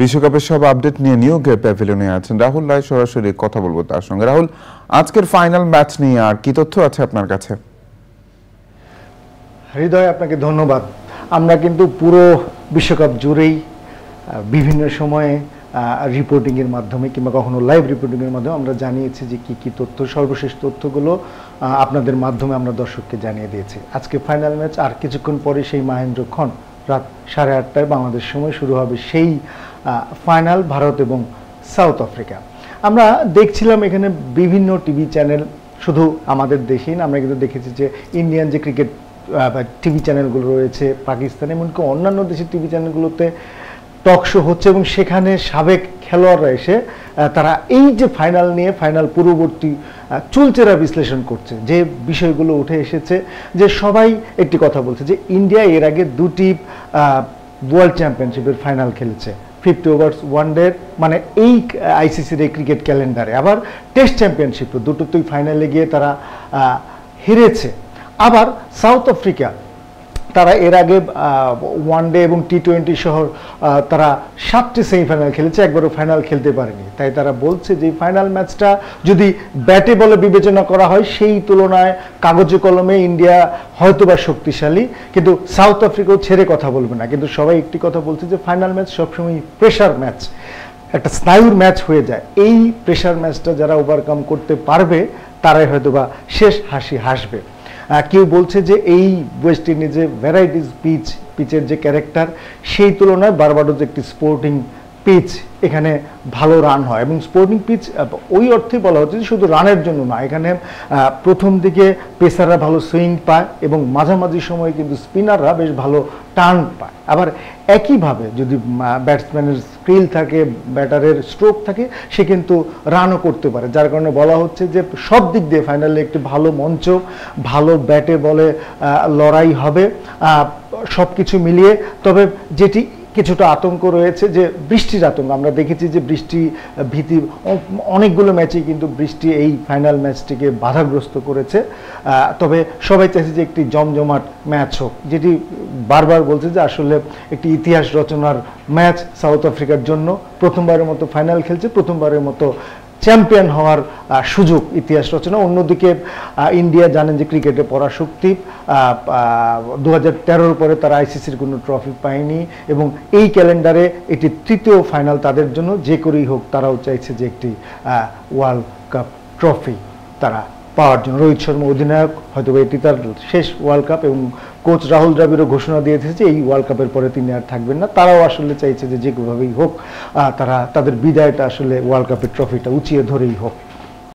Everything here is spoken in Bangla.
বিশ্বকাপের সব আপডেট নিয়ে নিয়োগের প্যাভিলিয়নে আছেন রাহুল রায়, সরাসরি কথা বলবো তার সঙ্গে। রাহুল, আজকের ফাইনাল ম্যাচ নিয়ে আর কি তথ্য আছে আপনার কাছে? হৃদয়, আপনাকে ধন্যবাদ। আমরা কিন্তু পুরো বিশ্বকাপ জুড়েই বিভিন্ন সময়ে রিপোর্টিংয়ের মাধ্যমে কিংবা কখনো লাইভ রিপোর্টিংয়ের মাধ্যমে আমরা জানিয়েছি যে কী কী তথ্য, সর্বশেষ তথ্যগুলো আপনাদের মাধ্যমে আমরা দর্শককে জানিয়ে দিয়েছি। আজকে ফাইনাল ম্যাচ আর কিছুক্ষণ পরে সেই মহেন্দ্রক্ষণ রাত 8:30 বাংলাদেশ সময় শুরু হবে সেই ফাইনাল, ভারত এবং সাউথ আফ্রিকা। আমরা দেখছিলাম এখানে বিভিন্ন টিভি চ্যানেল, শুধু আমাদের দেশেই না, আমরা কিন্তু দেখেছি যে ইন্ডিয়ান যে ক্রিকেট টিভি চ্যানেলগুলো রয়েছে, পাকিস্তান, এমনকি অন্যান্য দেশের টিভি চ্যানেলগুলোতে টক শো হচ্ছে এবং সেখানে সাবেক খেলোয়াড়রা এসে তারা এই যে ফাইনাল নিয়ে, ফাইনাল পূর্ববর্তী চুলচেরা বিশ্লেষণ করছে। যে বিষয়গুলো উঠে এসেছে, যে সবাই একটি কথা বলছে যে ইন্ডিয়া এর আগে দুটি ওয়ার্ল্ড চ্যাম্পিয়নশিপের ফাইনাল খেলেছে, 50 ওভার্স ওয়ানডে, মানে এই আইসিসির এই ক্রিকেট ক্যালেন্ডারে। আবার টেস্ট চ্যাম্পিয়নশিপও দুটোতেই ফাইনালে গিয়ে তারা হেরেছে। আবার সাউথ আফ্রিকা, তারা এর আগে ওয়ানডে এবং টি20 সহ তারা 7টি সেমিফাইনাল খেলেছে, একবারও ফাইনাল খেলতে পারেনি। তাই তারা বলছে যে ফাইনাল ম্যাচটা যদি ব্যাটে বলে বিবেচনা করা হয়, সেই তুলনায় কাগজে কলমে ইন্ডিয়া হয়তোবা শক্তিশালী, কিন্তু সাউথ আফ্রিকাও ছেড়ে কথা বলবে না। কিন্তু সবাই একটি কথা বলছে যে ফাইনাল ম্যাচ সবসময় প্রেশার ম্যাচ, একটা স্নায়ুর ম্যাচ হয়ে যায়। এই প্রেশার ম্যাচটা যারা ওভারকাম করতে পারবে তারাই হয়তোবা শেষ হাসি হাসবে। কেউ বলছে যে এই ওয়েস্ট ইন্ডিজে ভ্যারাইটিস পিচের যে ক্যারেক্টার, সেই তুলনায় বারবাডোস একটি স্পোর্টিং পিচ, এখানে ভালো রান হয়। এবং স্পোর্টিং পিচ ওই অর্থে বলা হচ্ছে যে শুধু রানের জন্য না, এখানে প্রথম দিকে পেসাররা ভালো সুইং পায় এবং মাঝামাঝি সময়ে কিন্তু স্পিনাররা বেশ ভালো টার্ন পায়। আবার একইভাবে যদি ব্যাটসম্যানের স্কিল থাকে, ব্যাটারের স্ট্রোক থাকে, সে কিন্তু রানও করতে পারে। যার কারণে বলা হচ্ছে যে সব দিক দিয়ে ফাইনালে একটি ভালো মঞ্চ, ভালো ব্যাটে বলে লড়াই হবে সব কিছু মিলিয়ে। তবে যেটি কিছুটা আতঙ্ক রয়েছে, যে বৃষ্টির আতঙ্ক। আমরা দেখেছি যে বৃষ্টি ভীতি অনেকগুলো ম্যাচেই কিন্তু বৃষ্টি এই ফাইনাল ম্যাচটিকে বাধাগ্রস্ত করেছে। তবে সবাই চাইছে যে একটি জমজমাট ম্যাচ হোক, যেটি বারবার বলছে যে আসলে একটি ইতিহাস রচনার ম্যাচ সাউথ আফ্রিকার জন্য। প্রথমবারের মতো ফাইনাল খেলছে, প্রথমবারের মতো চ্যাম্পিয়ন হওয়ার সুযোগ, ইতিহাস রচনা। অন্যদিকে ইন্ডিয়া জানেন যে ক্রিকেটে পরাশক্তি, 2013 পরে তারা আইসিসির কোনো ট্রফি পায়নি এবং এই ক্যালেন্ডারে এটি তৃতীয় ফাইনাল তাদের জন্য। যে করেই হোক তারাও চাইছে যে একটি ওয়ার্ল্ড কাপ ট্রফি তারা পাওয়ার জন্য। রোহিত শর্মা অধিনায়ক, হয়তো এটি তার শেষ ওয়ার্ল্ড কাপ, এবং কোচ রাহুল দ্রাবিড়ও ঘোষণা দিয়েছে যে এই ওয়ার্ল্ড কাপের পরে তিনি আর থাকবেন না। তারাও আসলে চাইছে যে যে কোনোভাবেই হোক তারা তাদের বিদায়টা আসলে ওয়ার্ল্ড কাপের ট্রফিটা উঁচিয়ে ধরেই হোক।